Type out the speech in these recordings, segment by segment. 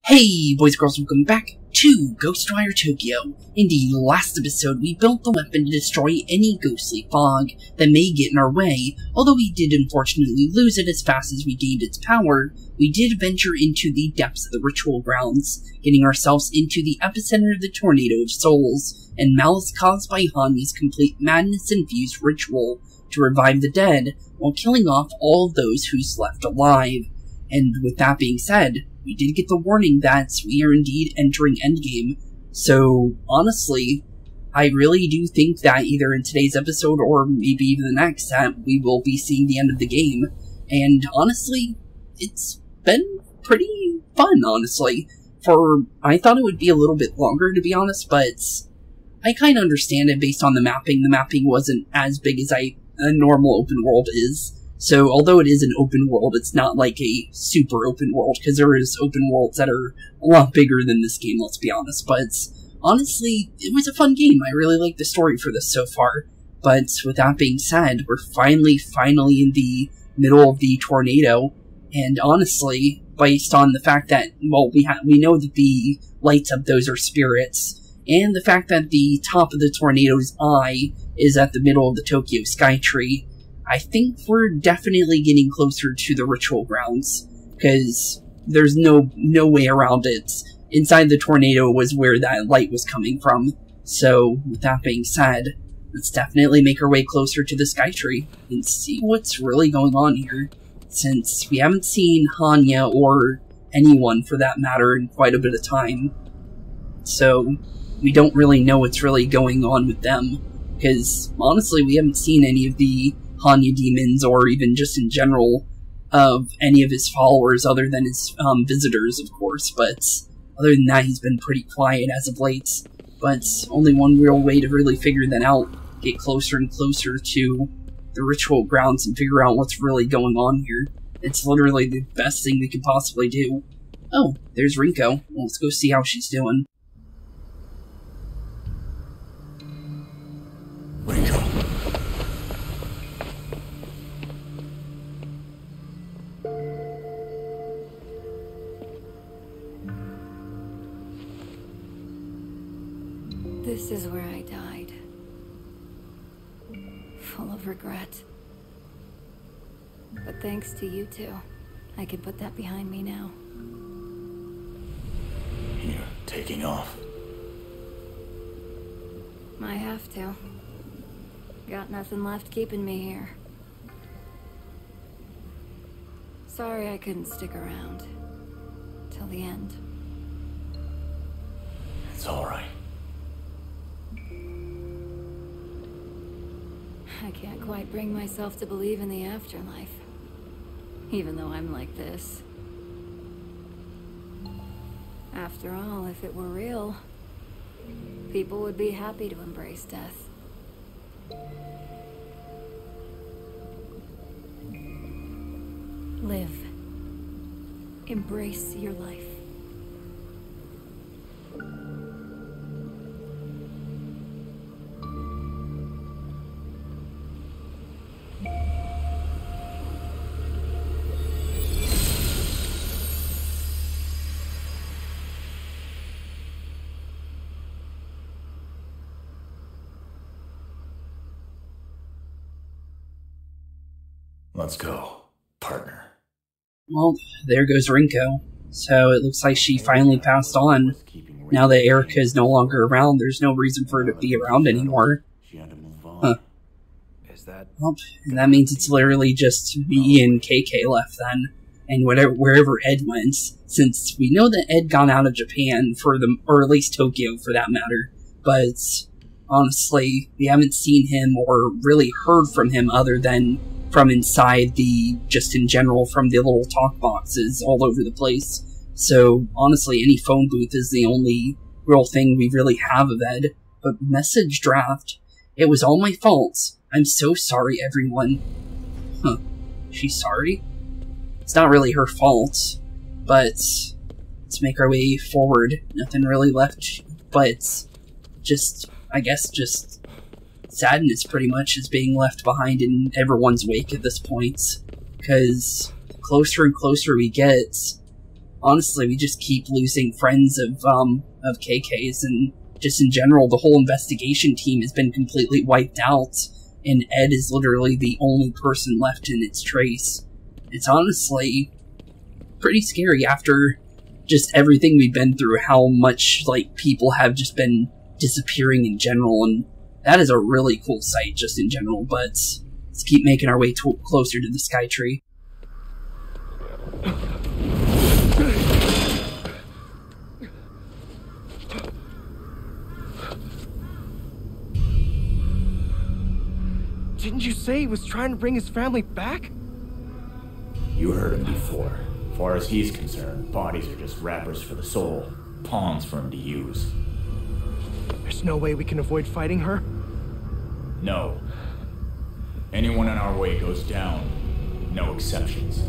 Hey boys and girls, welcome back to Ghostwire Tokyo. In the last episode, we built the weapon to destroy any ghostly fog that may get in our way. Although we did unfortunately lose it as fast as we gained its power, we did venture into the depths of the ritual grounds, getting ourselves into the epicenter of the tornado of souls, and malice caused by Hannya's complete madness-infused ritual to revive the dead, while killing off all of those who's left alive. And with that being said, we did get the warning that we are indeed entering Endgame, so honestly, I really do think that either in today's episode or maybe even the next, that we will be seeing the end of the game, and honestly, it's been pretty fun, honestly. I thought it would be a little bit longer, to be honest, but I kind of understand it based on the mapping. The mapping wasn't as big as a normal open world is. So, although it is an open world, it's not like a super open world, because there is open worlds that are a lot bigger than this game, let's be honest. But, honestly, it was a fun game. I really like the story for this so far. But, with that being said, we're finally in the middle of the tornado. And honestly, based on the fact that, well, we know that the lights up those are spirits, and the fact that the top of the tornado's eye is at the middle of the Tokyo Skytree, I think we're definitely getting closer to the ritual grounds, because there's no way around it. Inside the tornado was where that light was coming from. So, with that being said, let's definitely make our way closer to the Skytree and see what's really going on here, since we haven't seen Hannya or anyone for that matter in quite a bit of time. So, we don't really know what's really going on with them, because honestly we haven't seen any of the Hannya demons, or even just in general, of any of his followers other than his visitors, of course, but other than that, he's been pretty quiet as of late. But only one real way to really figure that out, get closer and closer to the ritual grounds and figure out what's really going on here. It's literally the best thing we could possibly do. Oh, there's Rinko. Well, let's go see how she's doing. Rinko. This is where I died. Full of regret. But thanks to you two, I can put that behind me now. You're taking off. I have to. Got nothing left keeping me here. Sorry I couldn't stick around. Till the end. It's alright. I can't quite bring myself to believe in the afterlife, even though I'm like this. After all, if it were real, people would be happy to embrace death. Live. Embrace your life. Let's go, partner. Well, there goes Rinko. So it looks like she finally passed on. Now that Erika is no longer around, there's no reason for her to be around anymore. Huh. Well, and that means it's literally just me and KK left then. And wherever Ed went, since we know that Ed got out of Japan or at least Tokyo for that matter. But honestly, we haven't seen him or really heard from him other than from inside just in general, from the little talk boxes all over the place. So, honestly, any phone booth is the only real thing we really have of Ed. But message draft, it was all my fault. I'm so sorry, everyone. Huh. She's sorry? It's not really her fault, but let's make our way forward. Nothing really left but I guess just sadness pretty much is being left behind in everyone's wake at this point, because closer and closer we get, honestly, we just keep losing friends of KK's, and just in general, the whole investigation team has been completely wiped out, and Ed is literally the only person left in its trace. It's honestly pretty scary after just everything we've been through, how much, like, people have just been disappearing in general, and that is a really cool sight just in general, but let's keep making our way closer to the Sky Tree. Didn't you say he was trying to bring his family back? You heard him before. As far as he's concerned, bodies are just wrappers for the soul. Pawns for him to use. There's no way we can avoid fighting her? No. Anyone in our way goes down. No exceptions.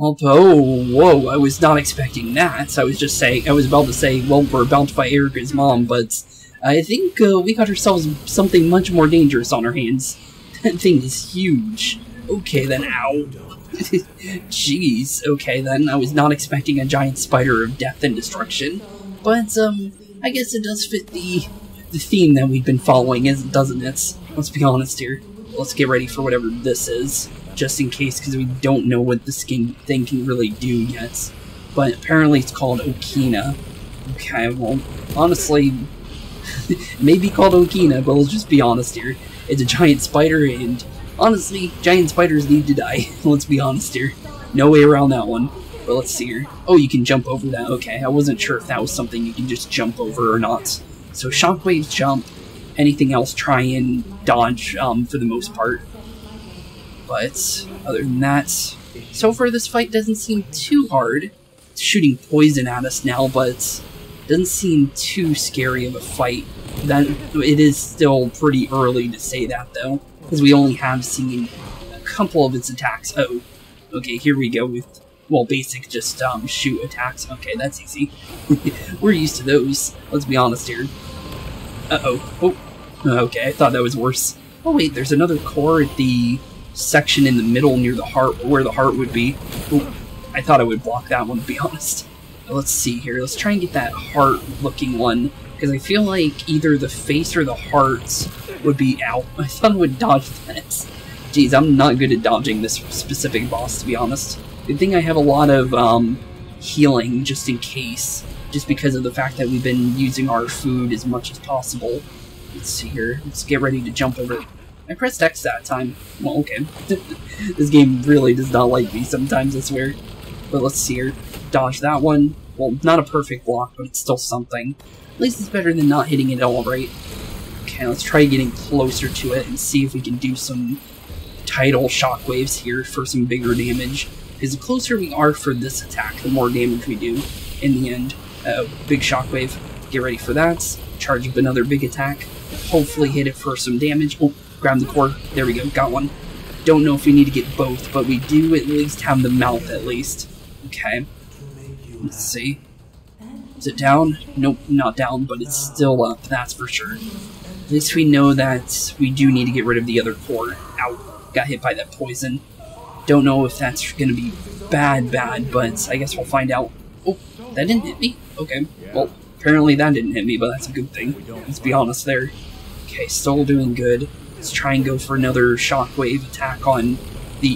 Although, whoa, I was not expecting that. I was about to say, well, we're about to fight Erika's mom, but I think we got ourselves something much more dangerous on our hands. That thing is huge. Okay then, ow. Jeez, okay then, I was not expecting a giant spider of death and destruction. But, I guess it does fit the theme that we've been following, doesn't it? Let's be honest here. Let's get ready for whatever this is. Just in case, because we don't know what this thing can really do yet. But apparently it's called Okina. Okay, well, honestly, it may be called Okina, but let's just be honest here. It's a giant spider, and honestly, giant spiders need to die. Let's be honest here. No way around that one. But let's see here. Oh, you can jump over that. Okay, I wasn't sure if that was something you can just jump over or not. So shockwaves jump. Anything else try and dodge for the most part. But other than that, so far this fight doesn't seem too hard. It's shooting poison at us now, but doesn't seem too scary of a fight. That it is still pretty early to say that though, because we only have seen a couple of its attacks. Oh, okay, here we go with, well, basic just shoot attacks. Okay, that's easy. We're used to those. Let's be honest here. Oh, okay, I thought that was worse. Oh wait, there's another core at the section in the middle near the heart, where the heart would be. Ooh, I thought I would block that one, to be honest. But let's see here. Let's try and get that heart-looking one, because I feel like either the face or the heart would be out. I thought I would dodge that. Jeez, I'm not good at dodging this specific boss, to be honest. Good thing I have a lot of healing, just in case, just because of the fact that we've been using our food as much as possible. Let's see here. Let's get ready to jump over. I pressed X that time. Well, okay. This game really does not like me sometimes, I swear. But let's see here. Dodge that one. Well, not a perfect block, but it's still something. At least it's better than not hitting it all right. Okay, let's try getting closer to it and see if we can do some tidal shockwaves here for some bigger damage. Because the closer we are for this attack, the more damage we do in the end. Big shockwave. Get ready for that. Charge up another big attack. Hopefully hit it for some damage. Oh, grab the core. There we go. Got one. Don't know if we need to get both, but we do at least have the mouth at least. Okay. Let's see. Is it down? Nope, not down, but it's still up. That's for sure. At least we know that we do need to get rid of the other core. Ow. Got hit by that poison. Don't know if that's going to be bad, but I guess we'll find out. Oh, that didn't hit me? Okay. Well, apparently that didn't hit me, but that's a good thing. Let's be honest there. Okay, still doing good. Let's try and go for another shockwave attack on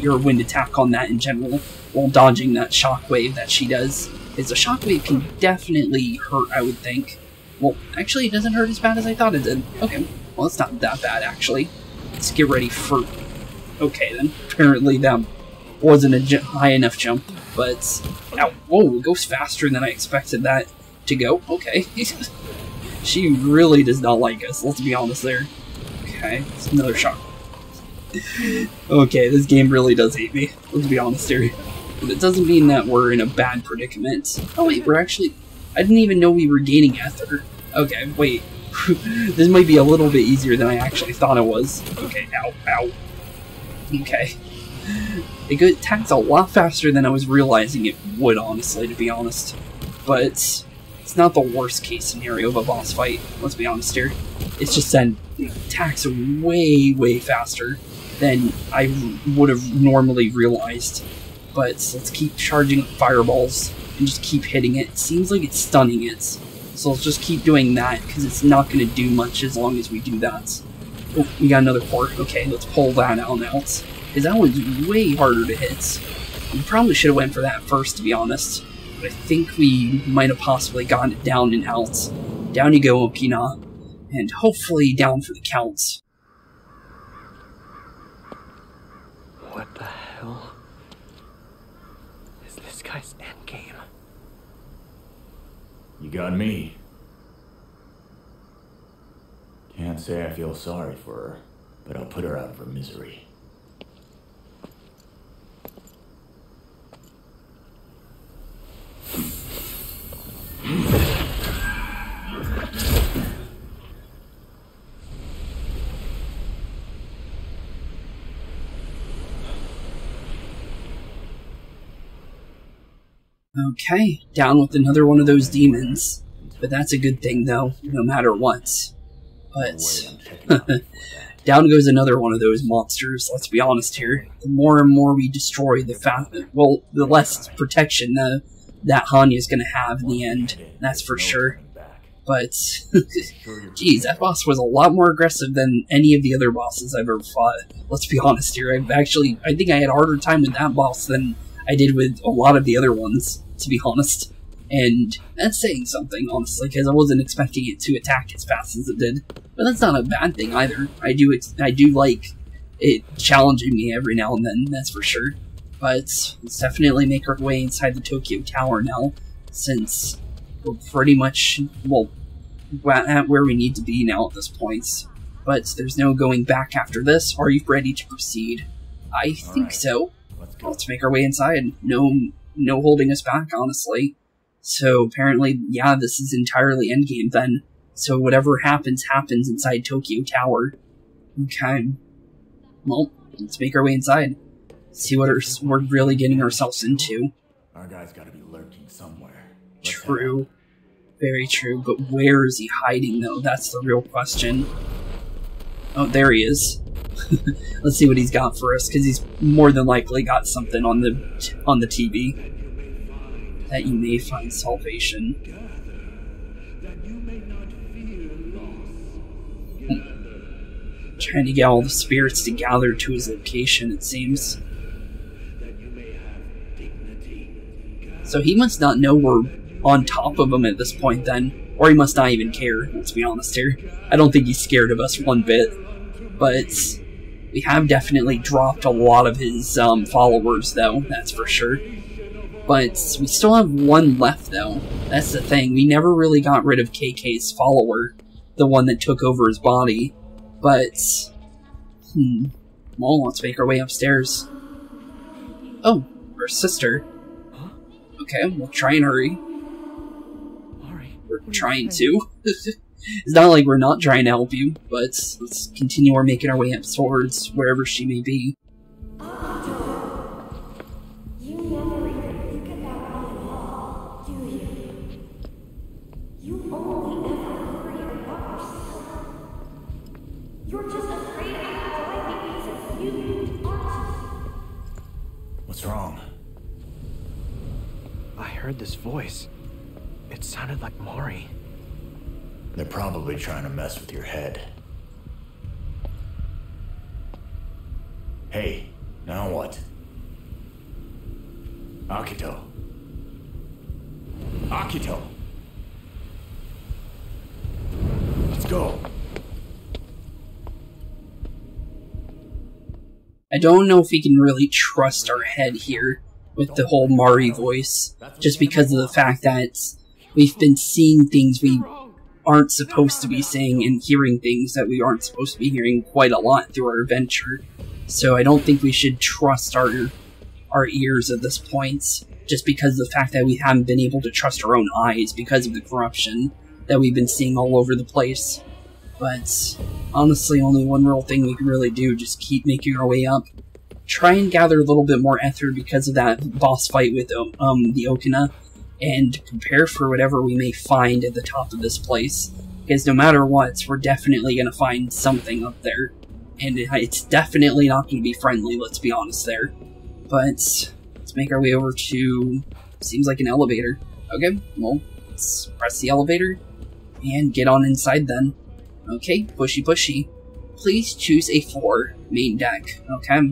or wind attack on that in general, while dodging that shockwave that she does. Because a shockwave can definitely hurt, I would think. Well, actually, it doesn't hurt as bad as I thought it did. Okay, well, it's not that bad, actually. Let's get ready for... Okay, then. Apparently that wasn't a high enough jump, but... Ow, whoa, it goes faster than I expected that to go. Okay. She really does not like us, let's be honest there. Okay, it's another shock. Okay, this game really does hate me, let's be honest here. But it doesn't mean that we're in a bad predicament. Oh wait, we're actually... I didn't even know we were gaining ether. Okay, wait. This might be a little bit easier than I actually thought it was. Okay, ow, ow. Okay. It attacks a lot faster than I was realizing it would, honestly, to be honest. But it's not the worst case scenario of a boss fight, let's be honest here. It's just that attacks are way, way faster than I would have normally realized. But let's keep charging fireballs and just keep hitting it. It seems like it's stunning it. So let's just keep doing that, because it's not going to do much as long as we do that. Oh, we got another port. Okay, let's pull that out now. Because that one's way harder to hit. We probably should have went for that first, to be honest. But I think we might have possibly gotten it down and out. Down you go, Okina. And hopefully down for the count. What the hell is this guy's endgame? You got me. Can't say I feel sorry for her, but I'll put her out of her misery. Okay, down with another one of those demons. But that's a good thing, though, no matter what. But down goes another one of those monsters, let's be honest here. The more and more we destroy, the less protection that Hannya is going to have in the end, that's for sure. But, geez, that boss was a lot more aggressive than any of the other bosses I've ever fought. Let's be honest here, I think I had a harder time with that boss than I did with a lot of the other ones, to be honest. And that's saying something, honestly, because I wasn't expecting it to attack as fast as it did. But that's not a bad thing either. I do like it challenging me every now and then, that's for sure. But let's definitely make our way inside the Tokyo Tower now, since we're pretty much, well, at where we need to be now at this point. But there's no going back after this. Are you ready to proceed? I think so. Let's make our way inside. No holding us back, honestly. So apparently, yeah, this is entirely endgame then. So whatever happens, happens inside Tokyo Tower. Okay. Well, let's make our way inside. See what we're really getting ourselves into. Our guy's gotta be lurking somewhere. True. Very true. But where is he hiding, though? That's the real question. Oh, there he is. Let's see what he's got for us, because he's more than likely got something on the TV. That you may find salvation. Trying to get all the spirits to gather to his location, it seems. So he must not know we're on top of him at this point then. Or he must not even care, let's be honest here. I don't think he's scared of us one bit. But we have definitely dropped a lot of his followers, though, that's for sure. But we still have one left, though. That's the thing. We never really got rid of KK's follower, the one that took over his body. But, well, let's make our way upstairs. Oh, her sister. Okay, we'll try and hurry. We're trying to. It's not like we're not trying to help you, but let's continue our making our way up towards wherever she may be. What's wrong? I heard this voice. It sounded like Mari. They're probably trying to mess with your head. Hey, now what? Akito. Akito! Let's go! I don't know if we can really trust our head here with the whole Mari voice, just because of the fact that we've been seeing things we aren't supposed to be seeing and hearing things that we aren't supposed to be hearing quite a lot through our adventure. So I don't think we should trust our ears at this point, just because of the fact that we haven't been able to trust our own eyes because of the corruption that we've been seeing all over the place. But honestly, only one real thing we can really do, just keep making our way up. Try and gather a little bit more ether because of that boss fight with the Okina, and prepare for whatever we may find at the top of this place. Because no matter what, we're definitely going to find something up there. And it's definitely not going to be friendly, let's be honest there. But let's make our way over to, seems like an elevator. Okay, well, let's press the elevator and get on inside then. Okay, pushy pushy. Please choose a floor, main deck. Okay,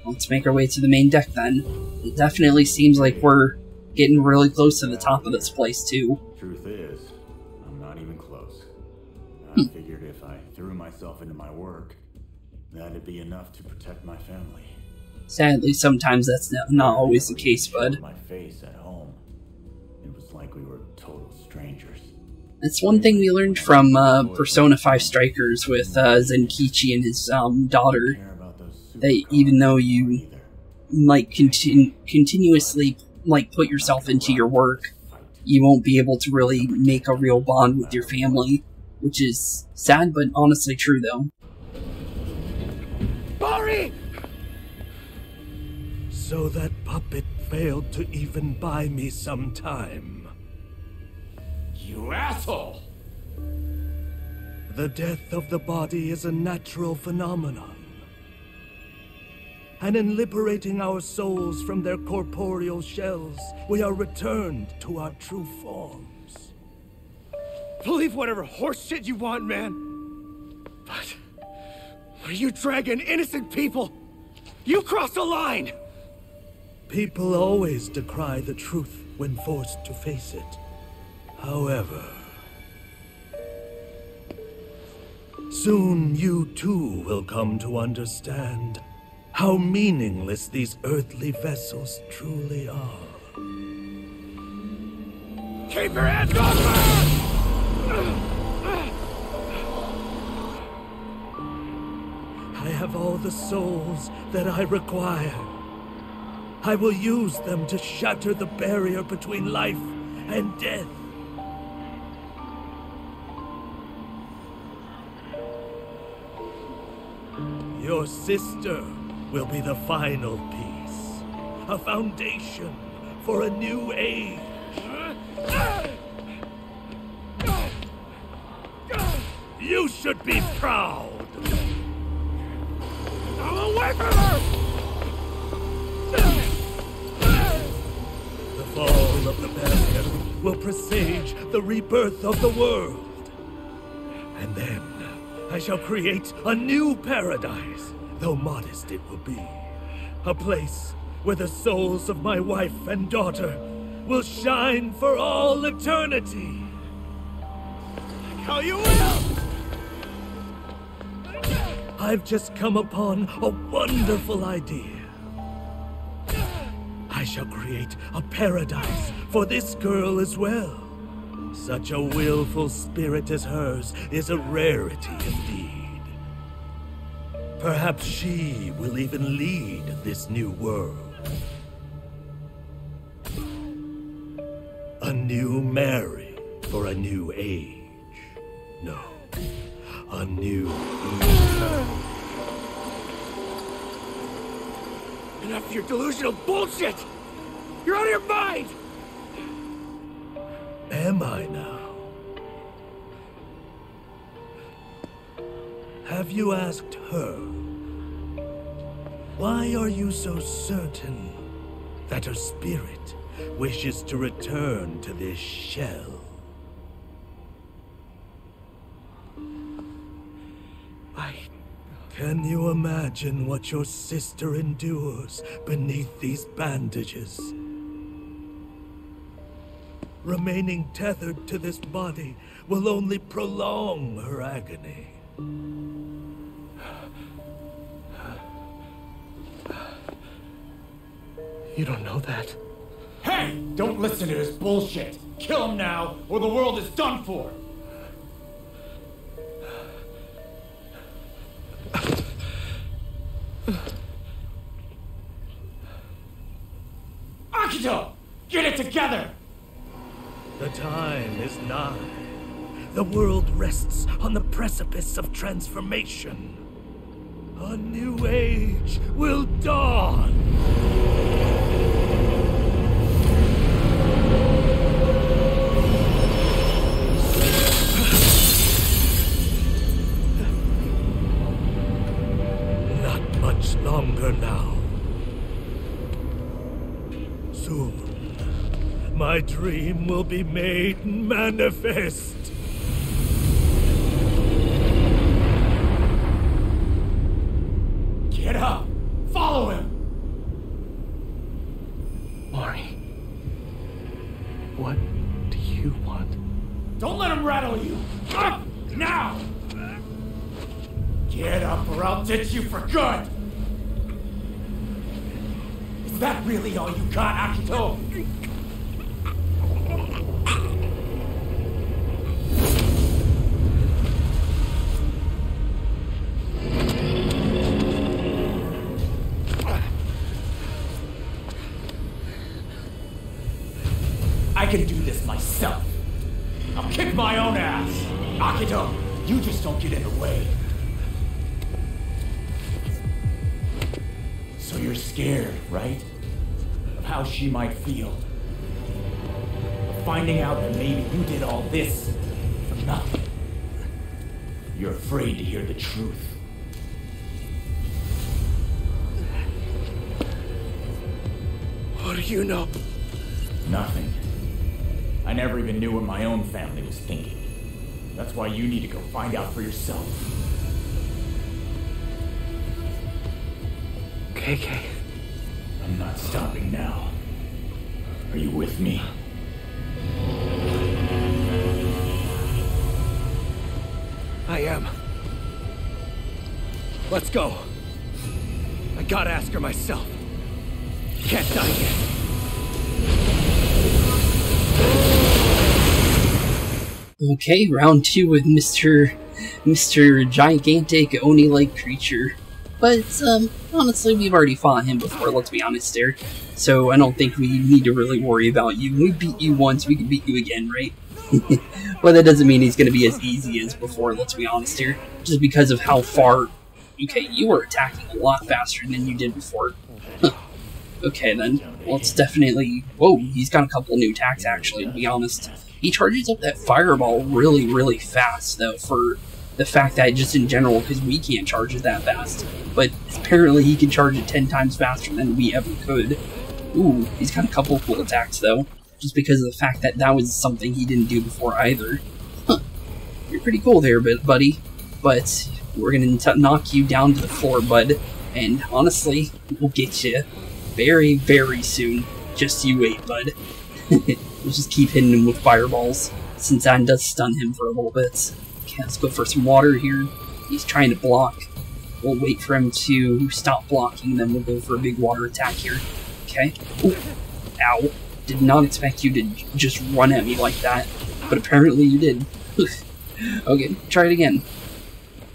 let's make our way to the main deck then. It definitely seems like we're getting really close to the top of this place too. Truth is, I'm not even close. I figured if I threw myself into my work, that'd be enough to protect my family. Sadly, sometimes that's not always the case, bud. My face at home. It was like we were total strangers. That's one thing we learned from Persona 5 Strikers with Zenkichi and his daughter. That even though you like continuously like put yourself into your work, you won't be able to really make a real bond with your family, which is sad but honestly true though. Bari! So that puppet failed to even buy me some time. You asshole! The death of the body is a natural phenomenon. And in liberating our souls from their corporeal shells, we are returned to our true forms. Believe whatever horse shit you want, man. But are you dragging innocent people? You crossed the line! People always decry the truth when forced to face it. However, soon you too will come to understand how meaningless these earthly vessels truly are. Keep your hands off me! I have all the souls that I require. I will use them to shatter the barrier between life and death. Your sister will be the final piece. A foundation for a new age. You should be proud. I'm away from her! The fall of the barrier will presage the rebirth of the world. And then I shall create a new paradise, though modest it will be. A place where the souls of my wife and daughter will shine for all eternity. How you will! I've just come upon a wonderful idea. I shall create a paradise for this girl as well. Such a willful spirit as hers is a rarity indeed. Perhaps she will even lead this new world. A new Mary for a new age. No, a new Eve. Enough of your delusional bullshit! You're out of your mind! Am I now? Have you asked her? Why are you so certain that her spirit wishes to return to this shell? Can you imagine what your sister endures beneath these bandages? Remaining tethered to this body will only prolong her agony. You don't know that. Hey! Don't listen to his bullshit! Kill him now, or the world is done for! Akito! Get it together! The time is nigh. The world rests on the precipice of transformation. A new age will dawn! much longer now. Soon, my dream will be made manifest. Get up! Follow him! Mari, what do you want? Don't let him rattle you! Up! Now! Get up or I'll ditch you for good! Is that really all you got, Akito? I can do this myself. I'll kick my own ass. Akito, you just don't get in the way. So you're scared, right? Of how she might feel. Of finding out that maybe you did all this for nothing. You're afraid to hear the truth. What do you know? Nothing. I never even knew what my own family was thinking. That's why you need to go find out for yourself. KK. I'm not stopping now. Are you with me? I am. Let's go. I gotta ask her myself. Can't die yet. Okay, round 2 with Mr. Gigantic Oni-like creature. But, honestly, we've already fought him before, let's be honest there. So I don't think we need to really worry about you. We beat you once, we can beat you again, right? Well, that doesn't mean he's going to be as easy as before, let's be honest here. Just because of how far... Okay, you were attacking a lot faster than you did before. Okay, then. Let's definitely... Whoa, he's got a couple new attacks, actually, to be honest. He charges up that fireball really, really fast, though, for the fact that just in general, because we can't charge it that fast. But apparently he can charge it 10 times faster than we ever could. Ooh, he's got a couple cool attacks, though. Just because of the fact that that was something he didn't do before either. Huh. You're pretty cool there, buddy. But we're going to knock you down to the floor, bud. And honestly, we'll get you very, very soon. Just you wait, bud. We'll just keep hitting him with fireballs, since that does stun him for a little bit. Okay, let's go for some water here. He's trying to block. We'll wait for him to stop blocking, then we'll go for a big water attack here. Okay. Ooh. Ow. Did not expect you to just run at me like that, but apparently you did. Okay, try it again.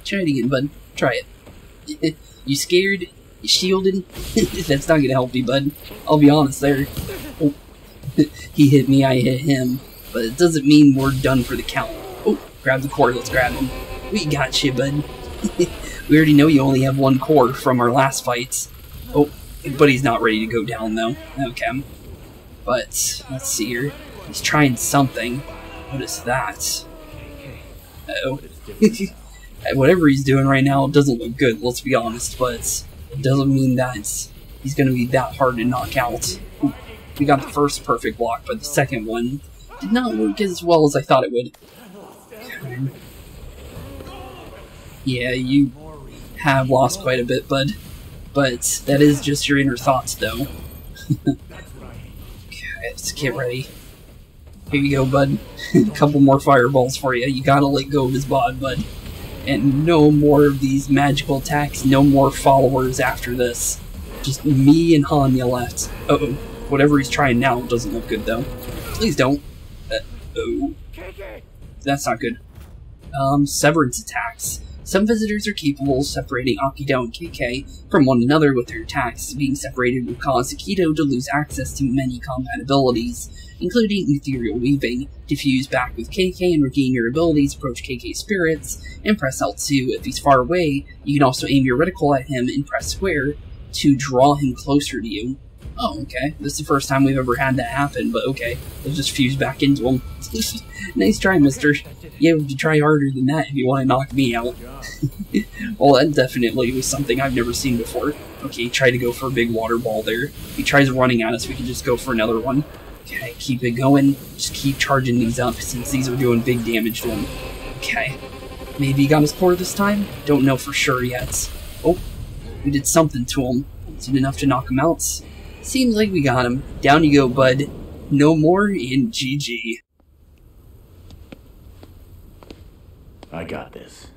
Try it again, bud. Try it. You scared? You shielded? That's not gonna help me, bud. I'll be honest there. Oh. He hit me, I hit him. But it doesn't mean we're done for the count. Oh, grab the core, let's grab him. We got you, bud. We already know you only have one core from our last fights. Oh, but he's not ready to go down, though. Okay. But, let's see here. He's trying something. What is that? Uh-oh. Whatever he's doing right now doesn't look good, let's be honest, but it doesn't mean that he's going to be that hard to knock out. Ooh, we got the first perfect block, but the second one did not work as well as I thought it would. Yeah, you have lost quite a bit, bud. But that is just your inner thoughts, though. Let's get ready. Here you go, bud. A couple more fireballs for you. You gotta let go of his bod, bud. And no more of these magical attacks, no more followers after this. Just me and Hannya left. Uh-oh. Whatever he's trying now doesn't look good, though. Please don't. Uh-oh. That's not good. Severance attacks. Some visitors are capable of separating Akito and KK from one another with their attacks. Being separated will cause Akito to lose access to many combat abilities, including Ethereal Weaving. Diffuse back with KK and regain your abilities, approach KK spirits, and press L2. If he's far away, you can also aim your reticle at him and press square to draw him closer to you. Oh, okay. This is the first time we've ever had that happen, but okay. Let's just fuse back into him. Nice try, mister. You have to try harder than that if you want to knock me out. Well, that definitely was something I've never seen before. Okay, try to go for a big water ball there. If he tries running at us, we can just go for another one. Okay, keep it going. Just keep charging these up since these are doing big damage to him. Okay. Maybe he got his core this time? Don't know for sure yet. Oh, we did something to him. Is it enough to knock him out? Seems like we got him. Down you go, bud. No more in GG. I got this.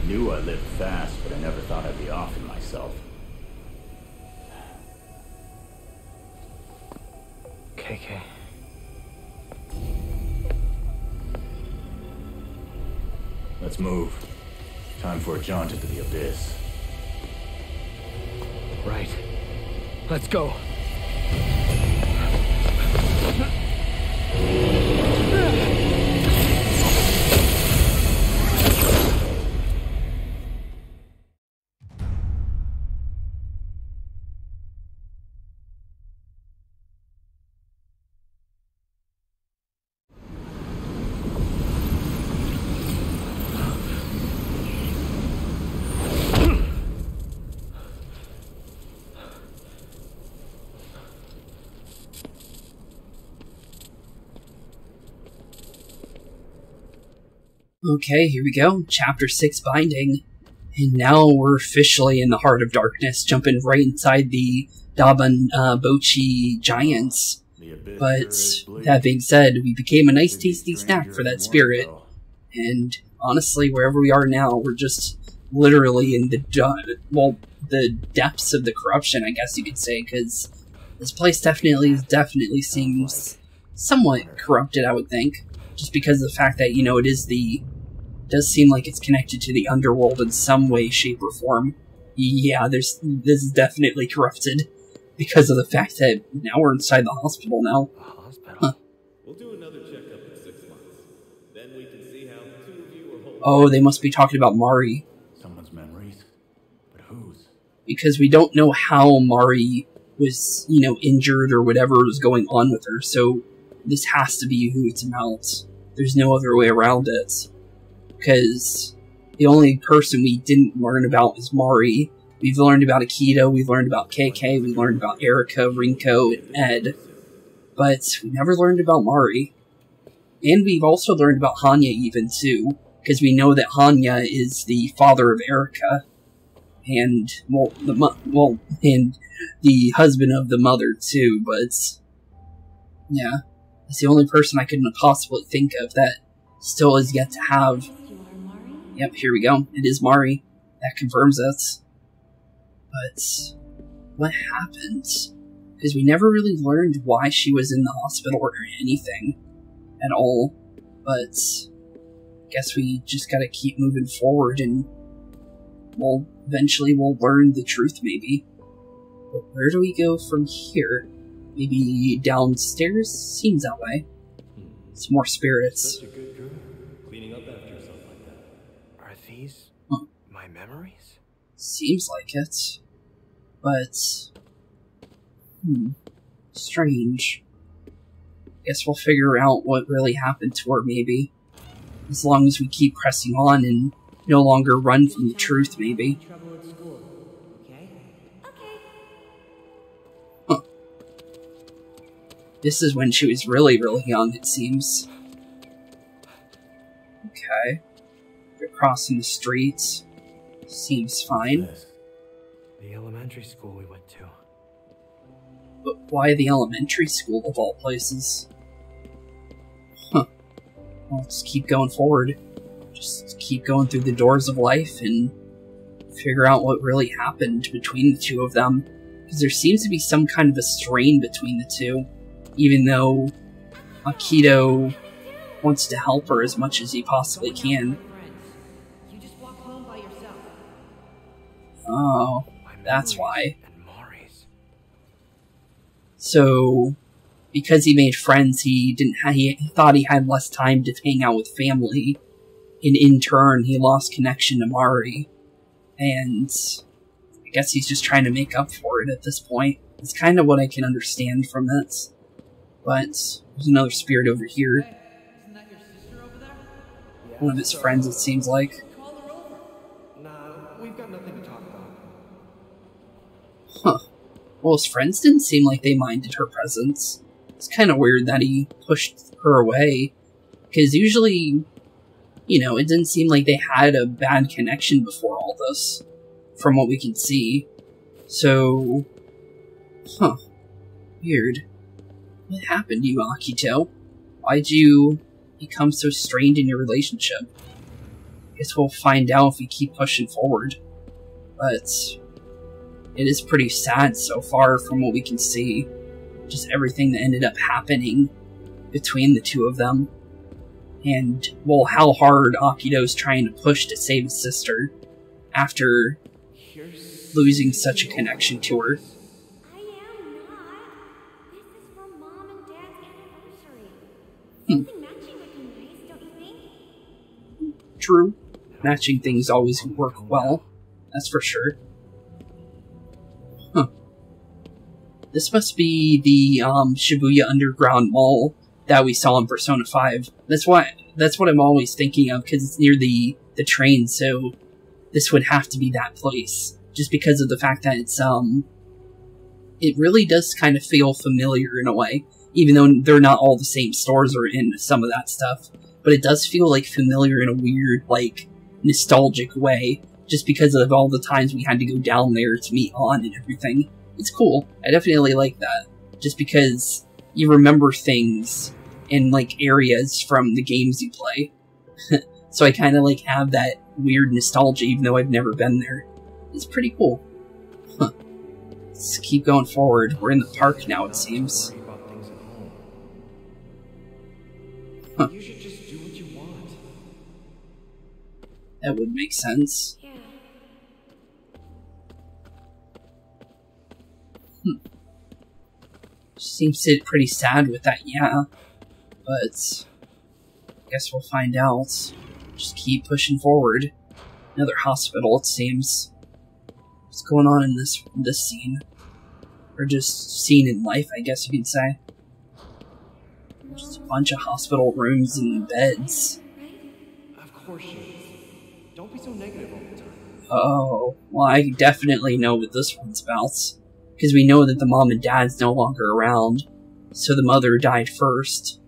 Knew I lived fast, but I never thought I'd be offing myself. KK. Let's move. Time for a jaunt into the abyss. Right. Let's go. Okay, here we go. Chapter 6 Binding. And now we're officially in the heart of darkness, jumping right inside the Bochi giants. But, that being said, we became a nice tasty snack for that spirit. And, honestly, wherever we are now, we're just literally in the depths of the corruption, I guess you could say, because this place definitely seems somewhat corrupted, I would think. Just because of the fact that, you know, does seem like it's connected to the underworld in some way, shape, or form. Yeah, this is definitely corrupted because of the fact that now we're inside the hospital now. Huh. We'll do another checkup in 6 months. Then we can see how the two of you are holding. Oh, they must be talking about Mari. Someone's memories? But whose? Because we don't know how Mari was, you know, injured or whatever was going on with her, so this has to be who it's about. There's no other way around it. Because the only person we didn't learn about is Mari. We've learned about Akito, we've learned about KK, we learned about Erika, Rinko, and Ed. But we never learned about Mari. And we've also learned about Hannya even too. Because we know that Hannya is the father of Erika. And, and the husband of the mother too, but yeah. It's the only person I couldn't possibly think of that still is yet to have. Yep, here we go. It is Mari. That confirms it. But what happened? Because we never really learned why she was in the hospital or anything at all. But I guess we just gotta keep moving forward and eventually we'll learn the truth maybe. But where do we go from here? Maybe downstairs? Seems that way. Some more spirits. Such a good girl, cleaning up after yourself like that. Are these my memories? Seems like it. But strange. Guess we'll figure out what really happened to her maybe. As long as we keep pressing on and no longer run from the truth maybe. This is when she was really young, it seems. Okay. We're crossing the streets. Seems fine. The elementary school we went to. But why the elementary school of all places? Huh. Well, let's keep going forward. Just keep going through the doors of life and figure out what really happened between the two of them. Because there seems to be some kind of a strain between the two. Even though Akito wants to help her as much as he possibly can. Oh, that's why. So, because he made friends, he thought he had less time to hang out with family, and in turn, he lost connection to Mari. And I guess he's just trying to make up for it at this point. It's kind of what I can understand from this. But there's another spirit over here. Hey, isn't that your sister over there? One of his friends, it seems like. Call her over. Nah, we've got nothing to talk about. Huh. Well, his friends didn't seem like they minded her presence. It's kind of weird that he pushed her away. Because usually, you know, it didn't seem like they had a bad connection before all this. From what we can see. So... Huh. Weird. What happened to you, Akito? Why'd you become so strained in your relationship? Guess we'll find out if we keep pushing forward. But... it is pretty sad so far from what we can see. Just everything that ended up happening between the two of them. And, well, how hard Akito's trying to push to save his sister after losing such a connection to her. I am not. This is for Mom and Dad's anniversary. Something matching would be nice, don't you think? True. Matching things always work well. That's for sure. Huh. This must be the Shibuya Underground Mall that we saw in Persona 5. That's what I'm always thinking of, because it's near the train, so this would have to be that place. Just because of the fact that it's, it really does kind of feel familiar in a way, even though they're not all the same stores or in some of that stuff. But it does feel, like, familiar in a weird, like, nostalgic way, just because of all the times we had to go down there to meet On and everything. It's cool. I definitely like that. Just because you remember things in, like, areas from the games you play. So I kind of, like, have that weird nostalgia, even though I've never been there. It's pretty cool. Huh. Let's keep going forward. We're in the park now, it seems. Huh. You should just do what you want. That would make sense. Yeah. Seems pretty sad with that, yeah. But I guess we'll find out. Just keep pushing forward. Another hospital, it seems. What's going on in this scene? Or just scene in life, I guess you could say. Just a bunch of hospital rooms and beds. Of course she is. Don't be so negative all the time. Oh, well, I definitely know what this one's about. Because we know that the mom and dad's no longer around. So the mother died first.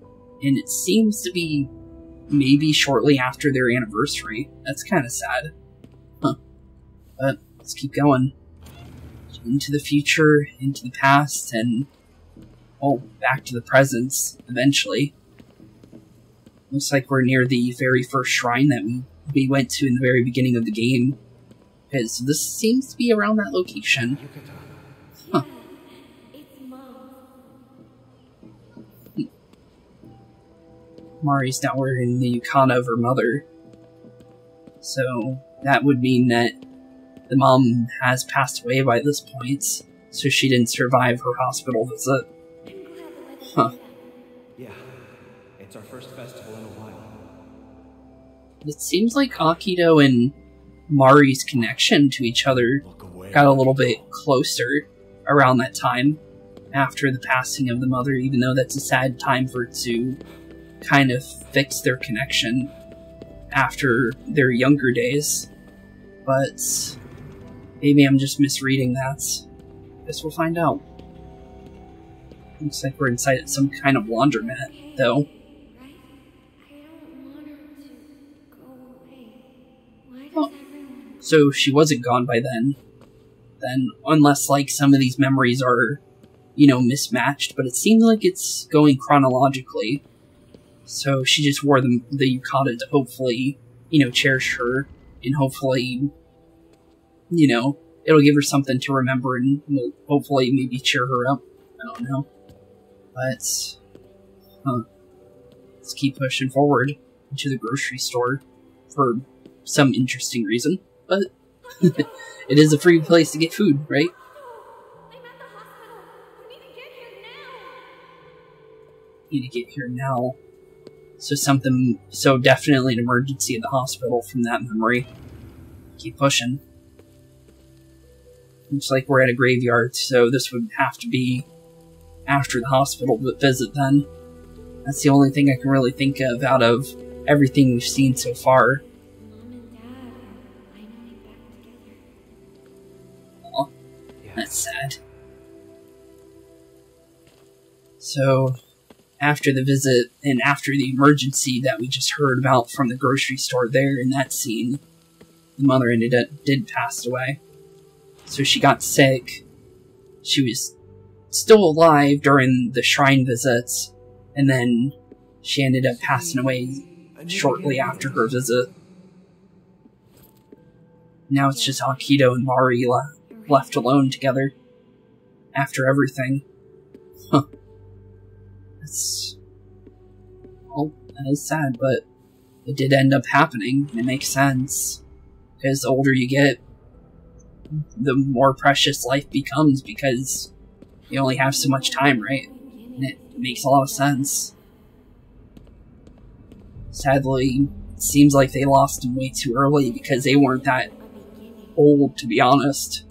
And it seems to be maybe shortly after their anniversary. That's kind of sad. Huh. But let's keep going. Into the future, into the past, and, oh, back to the present, eventually. Looks like we're near the very first shrine that we went to in the very beginning of the game. Because this seems to be around that location. Huh. It's Mom. Mari's now wearing the yukata of her mother. So, that would mean that the mom has passed away by this point, so she didn't survive her hospital visit. Huh. Yeah, it's our first festival in a while. It seems like Akito and Mari's connection to each other got a little bit closer around that time, after the passing of the mother, even though that's a sad time for it to kind of fix their connection after their younger days. But maybe I'm just misreading that. Guess we'll find out. Looks like we're inside some kind of laundromat, though. Right? I don't want her to go away. Why does everyone... So she wasn't gone by then. Then, unless, like, some of these memories are, you know, mismatched, but it seems like it's going chronologically. So she just wore the yukata to hopefully, you know, cherish her, and hopefully, you know, it'll give her something to remember, and will hopefully maybe cheer her up. I don't know. But, let's keep pushing forward into the grocery store for some interesting reason, but it is a free place to get food, right? I'm at the hospital. You need to get here now. Need to get here now. So definitely an emergency at the hospital from that memory. Keep pushing. Looks like we're at a graveyard, so this would have to be after the hospital visit then. That's the only thing I can really think of out of everything we've seen so far. Aw, that's sad. So, after the visit, and after the emergency that we just heard about from the grocery store there in that scene, the mother did pass away. So she got sick. She was still alive during the shrine visits, and then she ended up passing away shortly after her visit. Now it's just Akito and Mari left alone together after everything. Huh. Well, that is sad, but it did end up happening, and it makes sense. Because the older you get, the more precious life becomes, because you only have so much time, right? And it makes a lot of sense. Sadly, it seems like they lost him way too early, because they weren't that old, to be honest.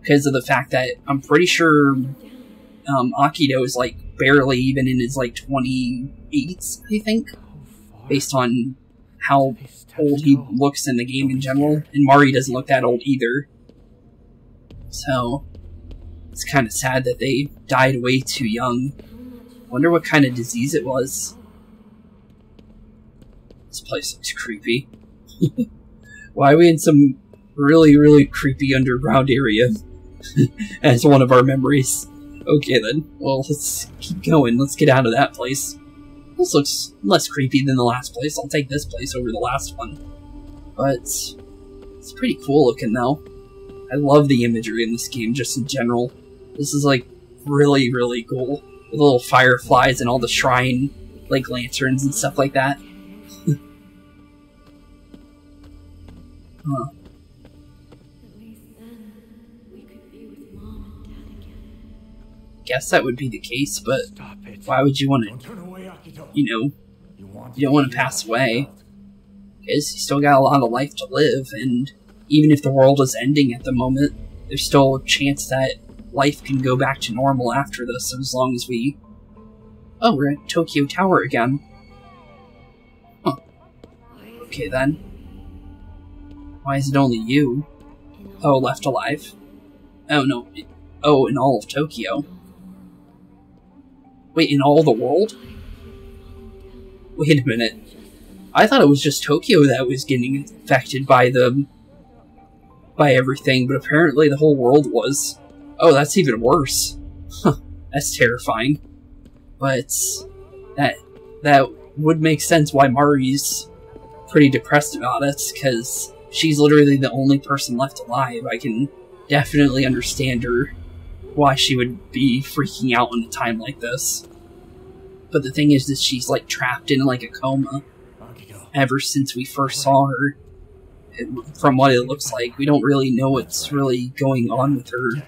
Because of the fact that I'm pretty sure Akito is like barely even in his like 28s, I think, based on how old he looks in the game in general, and Mari doesn't look that old either. So it's kind of sad that they died way too young. Wonder what kind of disease it was. This place looks creepy. Why are we in some really creepy underground area as one of our memories? Okay then, well, let's keep going. Let's get out of that place. This looks less creepy than the last place. I'll take this place over the last one. But it's pretty cool looking though. I love the imagery in this game just in general. This is like really cool. The little fireflies and all the shrine like lanterns and stuff like that. Huh. Guess that would be the case, but why would you want to, you don't want to pass away, because you still got a lot of life to live, and even if the world is ending at the moment, there's still a chance that life can go back to normal after this, as long as we... Oh, we're at Tokyo Tower again. Huh. Okay then. Why is it only you? Oh, left alive. Oh no. Oh, in all of Tokyo. Wait, in all the world? Wait a minute. I thought it was just Tokyo that was getting affected by everything, but apparently the whole world was. Oh, that's even worse. Huh, that's terrifying. But that would make sense why Mari's pretty depressed about it, because she's literally the only person left alive. I can definitely understand her, why she would be freaking out in a time like this. But the thing is that she's like trapped in like a coma ever since we first saw her. From what it looks like, we don't really know what's really going on with her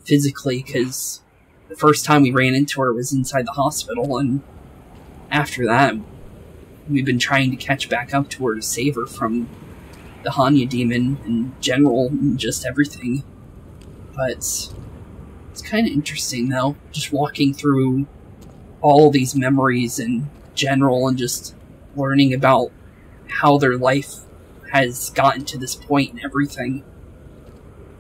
physically, because the first time we ran into her was inside the hospital, and after that we've been trying to catch back up to her to save her from the Hannya demon in general and just everything. But it's kind of interesting though, just walking through all these memories in general and just learning about how their life has gotten to this point and everything.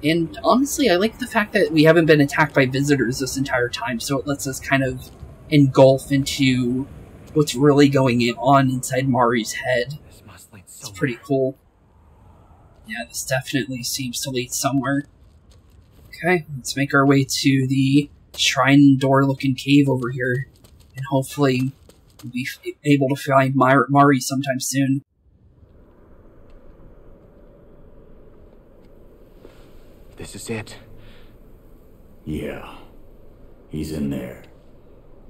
And honestly, I like the fact that we haven't been attacked by visitors this entire time, so it lets us kind of engulf into what's really going on inside Mari's head. It's pretty cool. Yeah, this definitely seems to lead somewhere. Okay, let's make our way to the shrine door-looking cave over here, and hopefully we'll be able to find Mari sometime soon. This is it. Yeah. He's in there.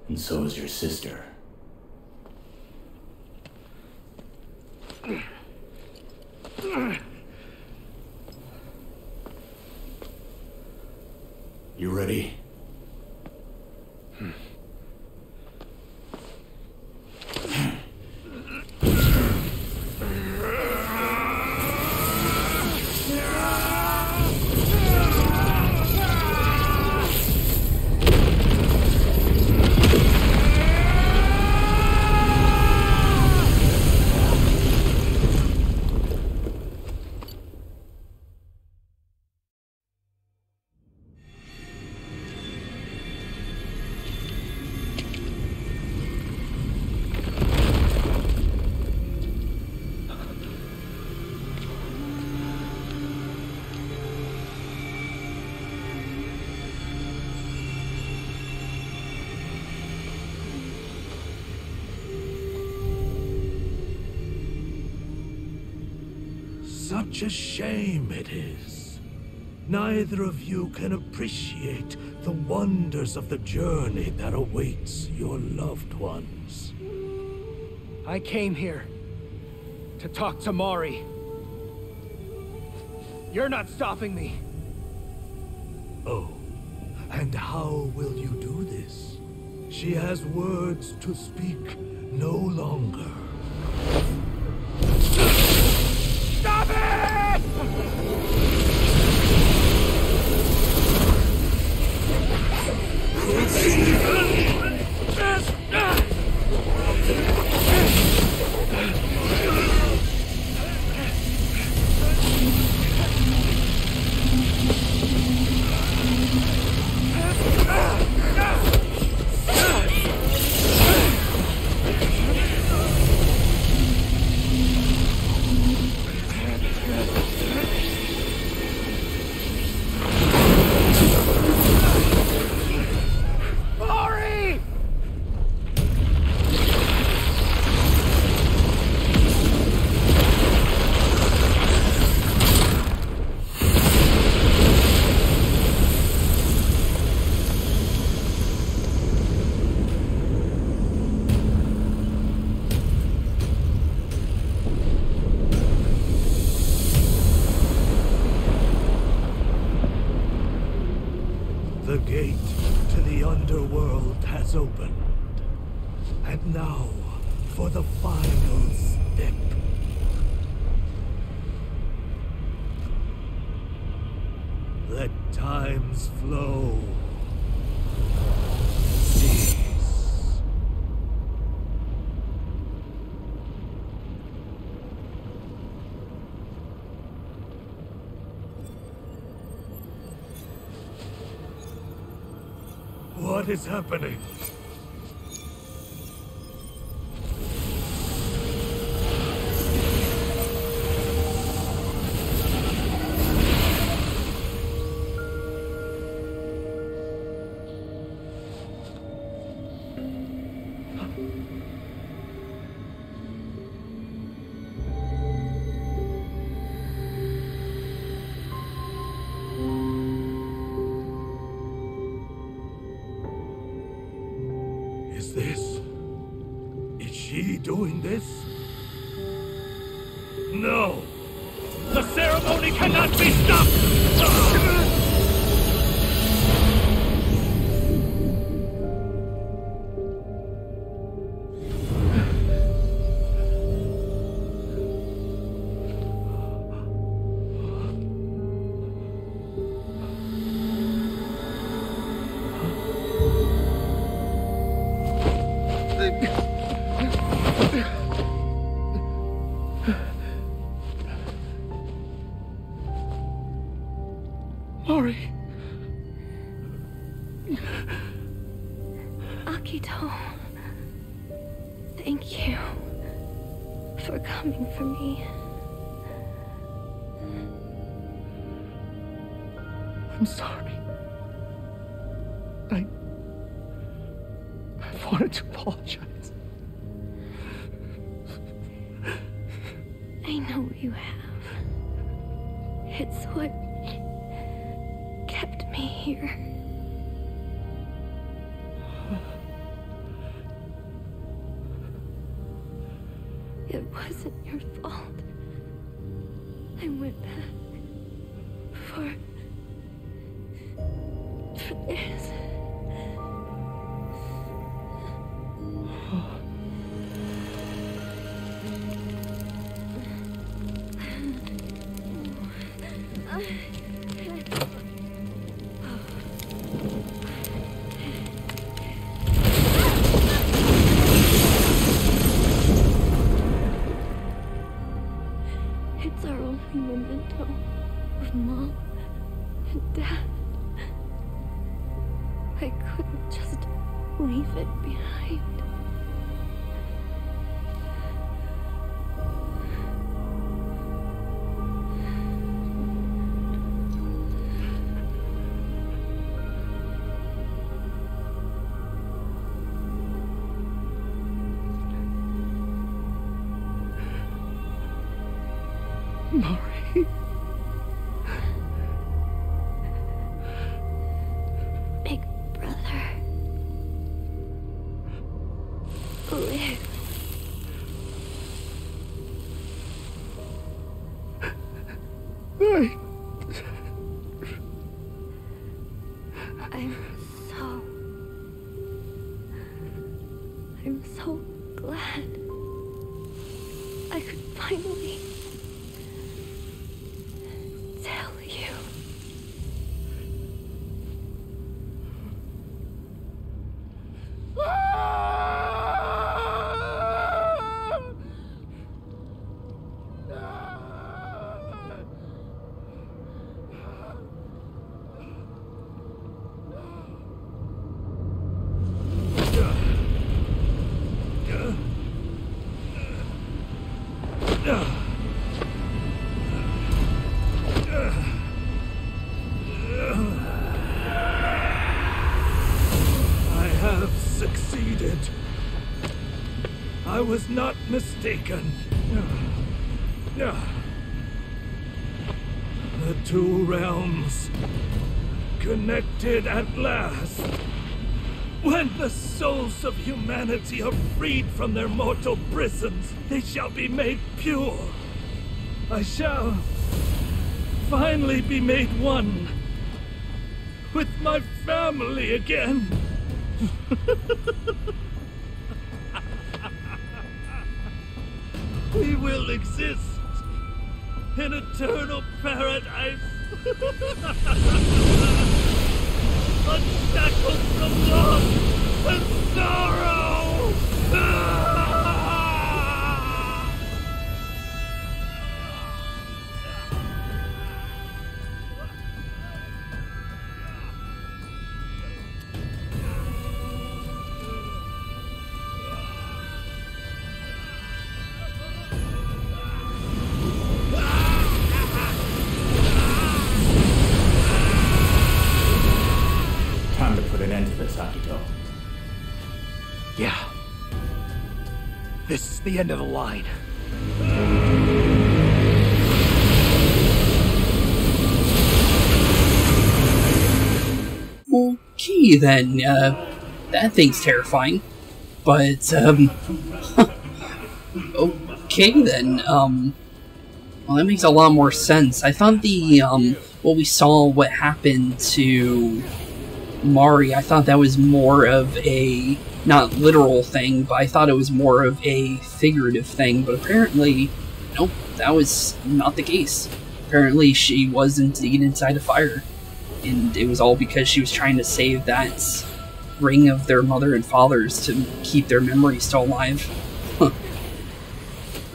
And so is your sister. You ready? Such a shame it is. Neither of you can appreciate the wonders of the journey that awaits your loved ones. I came here to talk to Mari. You're not stopping me. Oh, and how will you do this? She has words to speak no longer. Stop it! The gate to the underworld has opened. And now, for the final step. Let time's flow cease. What is happening? Is she doing this? No! The ceremony cannot be stopped! Mari. Akito, thank you for coming for me. I'm sorry. I wanted to apologize. I know you have. It's what kept me here. It wasn't your fault. I went back for this. It's our only memento of Mom and Dad. I couldn't just leave it behind. Mari. Big brother. Live. I'm so glad I could finally tell you. I was not mistaken. The two realms connected at last. When the souls of humanity are freed from their mortal prisons, they shall be made pure. I shall finally be made one with my family again. We will exist in eternal paradise, unshackled from loss and sorrow. Time to put an end to this, Akito. Yeah. This is the end of the line. Okay then, that thing's terrifying. But, okay then, well that makes a lot more sense. I thought the, what we saw, what happened to Mari, I thought that was more of a, not literal thing, but I thought it was more of a figurative thing, but apparently, nope, that was not the case. Apparently she was indeed inside a fire, and it was all because she was trying to save that ring of their mother and father's to keep their memory still alive. Huh.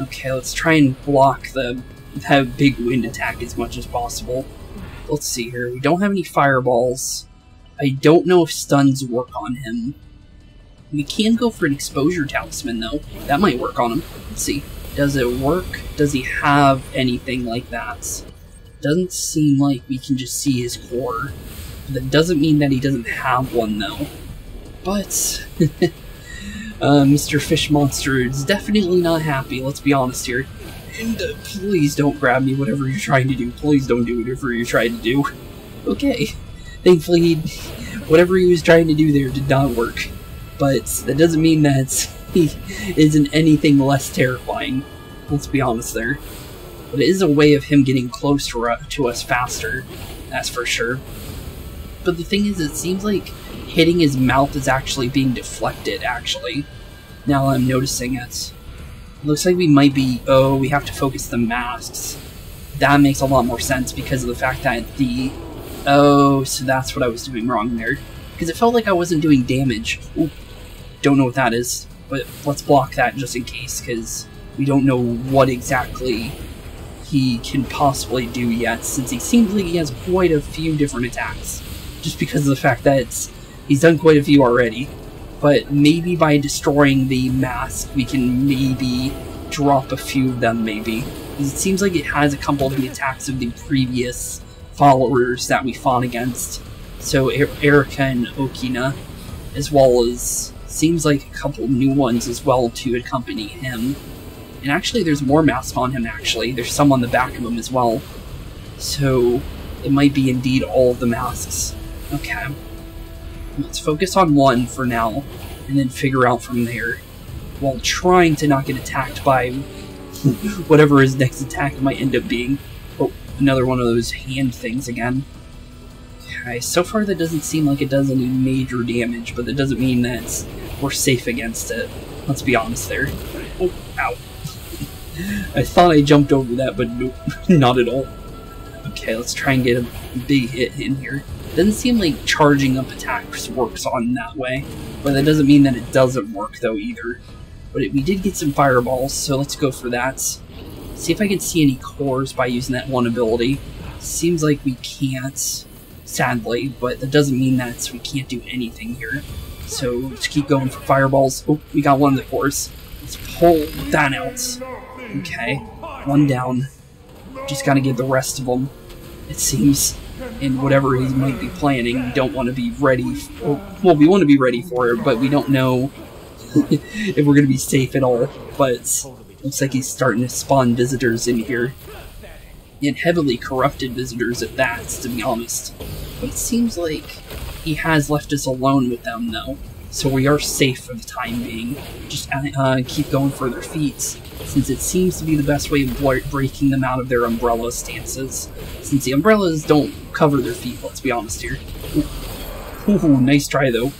Okay, let's try and block that big wind attack as much as possible. Let's see here, we don't have any fireballs. I don't know if stuns work on him. We can go for an exposure talisman though. That might work on him. Let's see. Does it work? Does he have anything like that? Doesn't seem like we can just see his core. But that doesn't mean that he doesn't have one though. But Mr. Fish Monster is definitely not happy, let's be honest here. And please don't grab me, whatever you're trying to do. Please don't do whatever you're trying to do. Okay. Thankfully, whatever he was trying to do there did not work. But that doesn't mean that he isn't anything less terrifying. Let's be honest there. But it is a way of him getting close to us faster, that's for sure. But the thing is, it seems like hitting his mouth is actually being deflected, actually. Now I'm noticing it. It looks like we might be... Oh, we have to focus the masks. That makes a lot more sense because of the fact that the... Oh, so that's what I was doing wrong there. Because it felt like I wasn't doing damage. Ooh, don't know what that is. But let's block that just in case, because we don't know what exactly he can possibly do yet, since he seems like he has quite a few different attacks. Just because of the fact that he's done quite a few already. But maybe by destroying the mask, we can maybe drop a few of them, maybe. Because it seems like it has a couple of the attacks of the previous followers that we fought against. So Erika and Okina, as well as seems like a couple new ones as well to accompany him. And actually there's more masks on him actually. There's some on the back of him as well. So it might be indeed all of the masks. Okay. Let's focus on one for now, and then figure out from there, while trying to not get attacked by whatever his next attack might end up being. Oh, another one of those hand things again. Okay, so far that doesn't seem like it does any major damage, but that doesn't mean that we're safe against it. Let's be honest there. Oh, ow. I thought I jumped over that, but nope, not at all. Okay, let's try and get a big hit in here. Doesn't seem like charging up attacks works on that way, but that doesn't mean that it doesn't work though either. But we did get some fireballs, so let's go for that. See if I can see any cores by using that one ability. Seems like we can't, sadly, but that doesn't mean that we can't do anything here. So let's keep going for fireballs. Oh, we got one of the cores. Let's pull that out. Okay, one down. Just gotta get the rest of them, it seems. And whatever he might be planning, we don't want to be ready. Well, we want to be ready for it, but we don't know if we're going to be safe at all. But looks like he's starting to spawn visitors in here. And heavily corrupted visitors at that, to be honest. But it seems like he has left us alone with them, though. So we are safe for the time being. Just keep going for their feats, since it seems to be the best way of breaking them out of their umbrella stances. Since the umbrellas don't cover their feet, let's be honest here. Ooh, nice try though.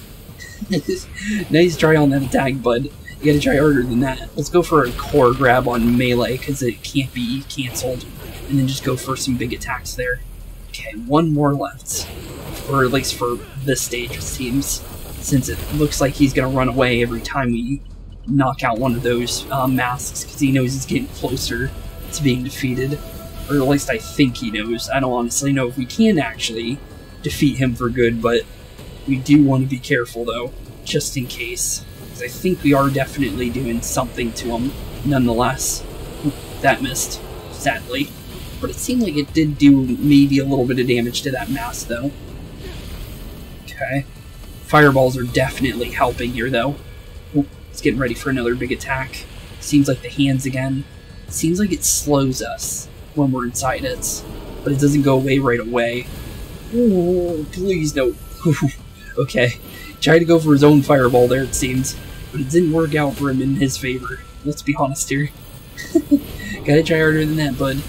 Nice try on that attack, bud. You gotta try harder than that. Let's go for a core grab on melee, because it can't be cancelled. And then just go for some big attacks there. Okay, one more left. Or at least for this stage, it seems. Since it looks like he's gonna run away every time we knock out one of those masks, because he knows he's getting closer to being defeated. Or at least I think he knows. I don't honestly know if we can actually defeat him for good, but we do want to be careful though, just in case. Because I think we are definitely doing something to him, nonetheless. That missed, sadly. But it seemed like it did do maybe a little bit of damage to that mask though. Okay. Fireballs are definitely helping here though. Oh, it's getting ready for another big attack. Seems like the hands again. Seems like it slows us when we're inside it, but it doesn't go away right away. Oh, please no. Okay, tried to go for his own fireball there, it seems, but it didn't work out for him in his favor. Let's be honest here. Gotta try harder than that, bud.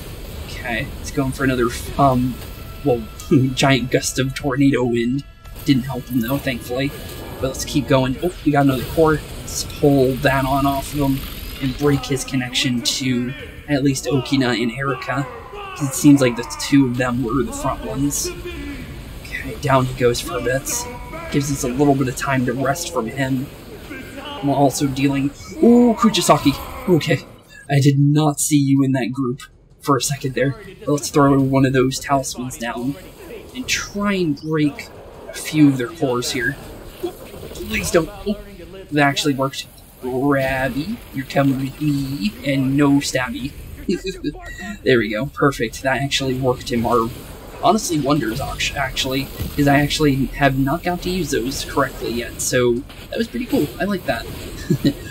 Okay, it's going for another, well, giant gust of tornado wind. Didn't help him though, thankfully. But let's keep going. Oh, we got another core. Let's pull that on off of him and break his connection to at least Okina and Erika. Because it seems like the two of them were the front ones. Okay, down he goes for a bit. Gives us a little bit of time to rest from him. While also dealing... Oh, Kuchisaki! Okay, I did not see you in that group for a second there. But let's throw one of those talismans down and try and break a few of their cores here. Please don't. Oh, that actually worked. Grabby, you're coming with me, and no stabby. There we go, perfect. That actually worked in our, honestly, wonders, actually, because I actually have not got to use those correctly yet, so that was pretty cool. I like that.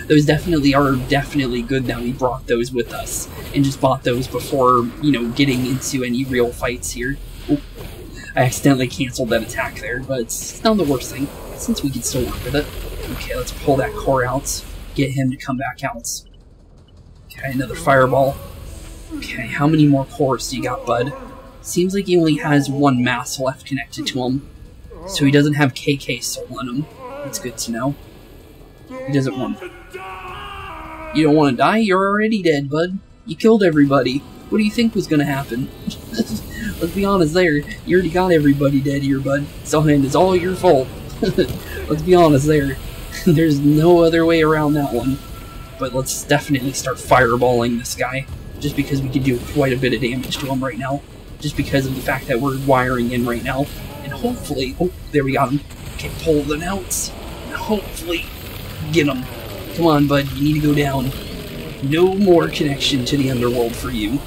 Those definitely are definitely good that we brought those with us, and just bought those before, you know, getting into any real fights here. Oh, I accidentally canceled that attack there, but it's not the worst thing, since we can still work with it. Okay, let's pull that core out, get him to come back out. Okay, another fireball. Okay, how many more cores do you got, bud? Seems like he only has one mass left connected to him, so he doesn't have KK soul in him. That's good to know. He doesn't want... You don't want to die? You're already dead, bud. You killed everybody. What do you think was going to happen? Let's be honest there. You already got everybody dead here, bud. So, and it's all your fault. Let's be honest there. There's no other way around that one. But let's definitely start fireballing this guy. Just because we can do quite a bit of damage to him right now. Just because of the fact that we're wiring in right now. And hopefully... Oh, there we got him. Okay, pull them out. And hopefully get him. Come on, bud. You need to go down. No more connection to the underworld for you.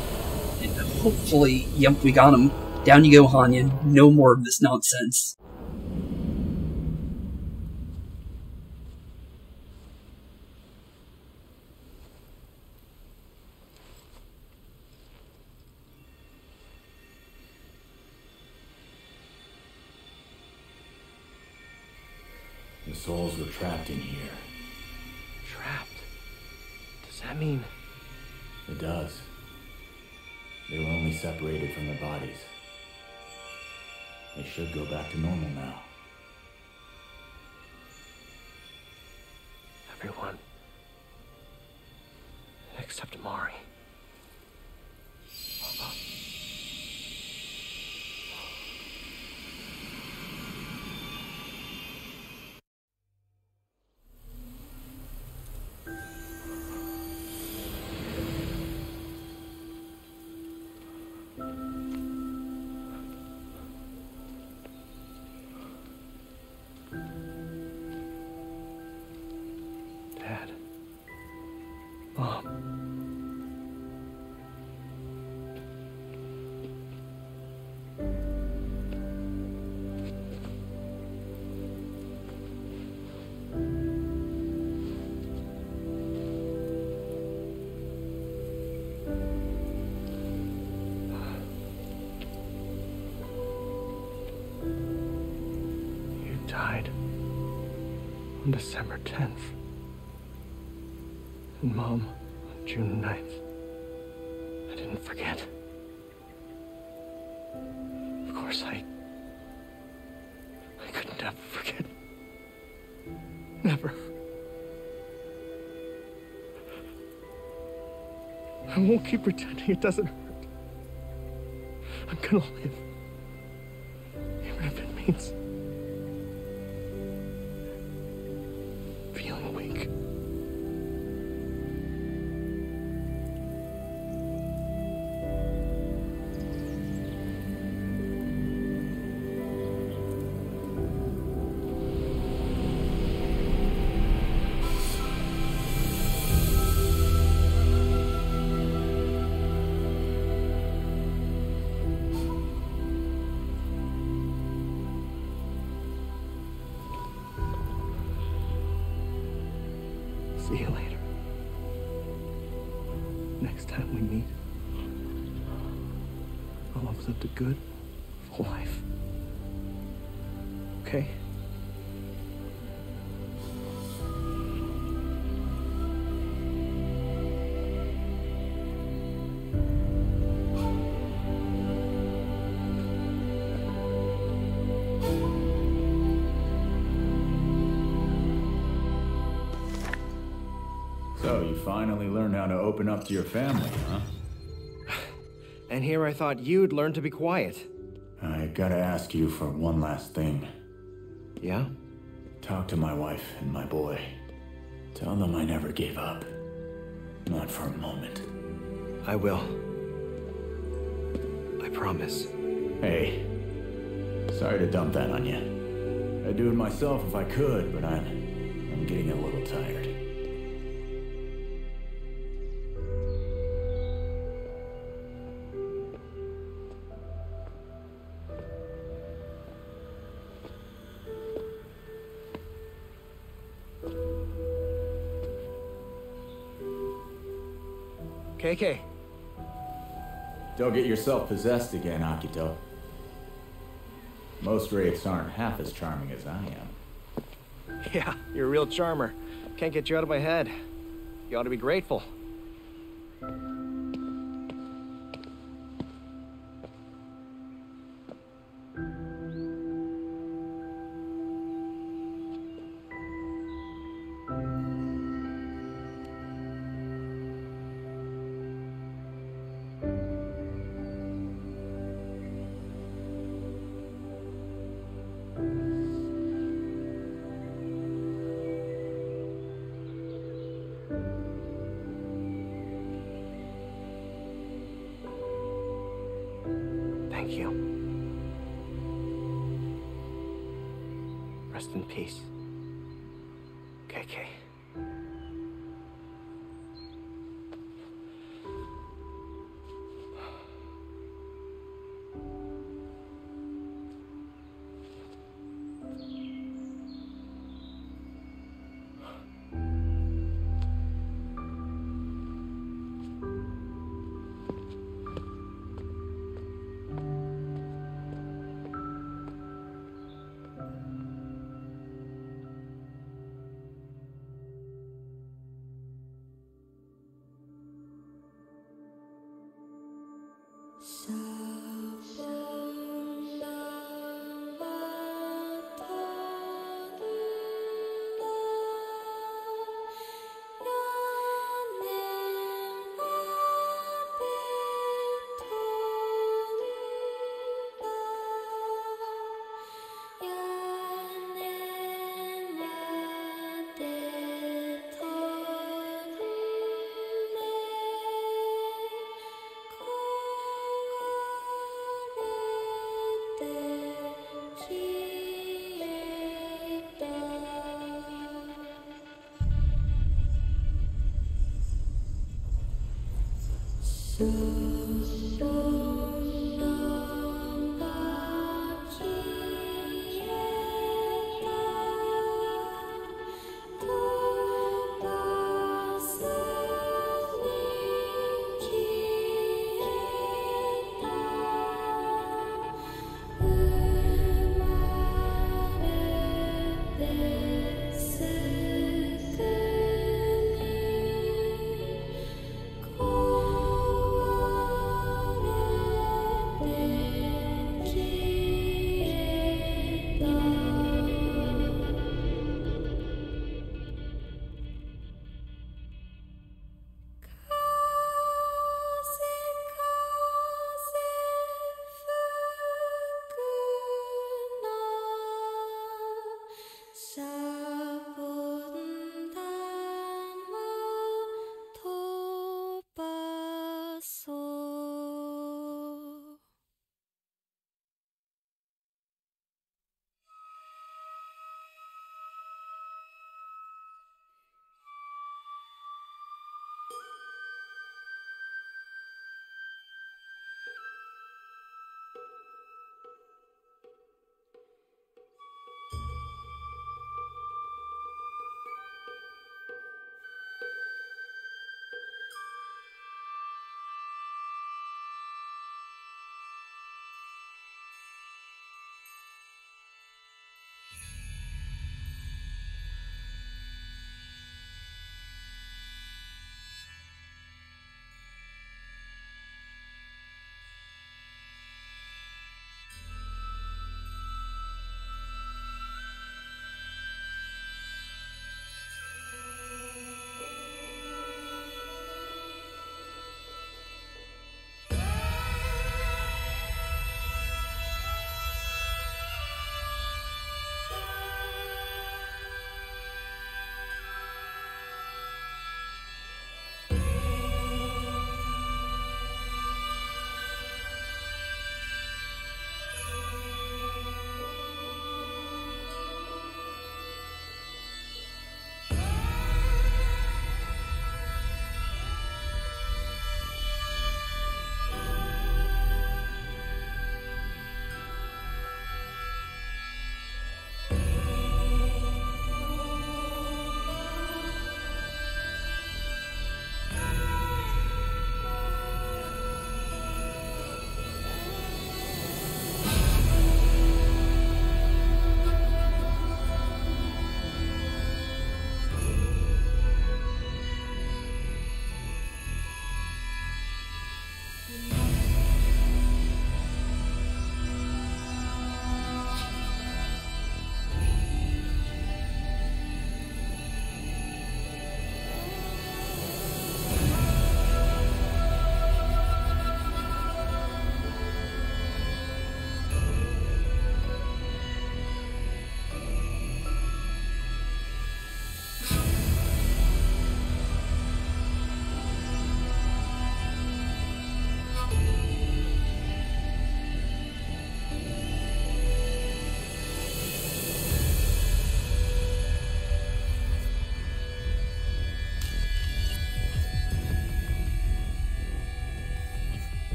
And hopefully... Yep, we got him. Down you go, Hannya. No more of this nonsense. The souls were trapped in here. Trapped? Does that mean... It does. They were only separated from their bodies. They should go back to normal now. Everyone. Except Mari. Dad. Mom. You died on December 10th. And Mom on June 9th. I didn't forget. Of course, I could never forget. Never. I won't keep pretending it doesn't hurt. I'm gonna live. Even if it means feeling weak. See you later. Next time we meet, I'll have lived a good, full life. Okay? So, you finally learned how to open up to your family, huh? And here I thought you'd learn to be quiet. I gotta ask you for one last thing. Yeah? Talk to my wife and my boy. Tell them I never gave up. Not for a moment. I will. I promise. Hey. Sorry to dump that on you. I'd do it myself if I could, but I'm getting a little tired. KK. Don't get yourself possessed again, Akito. Most wraiths aren't half as charming as I am. Yeah, you're a real charmer. Can't get you out of my head. You ought to be grateful. Thank you. Rest in peace, KK.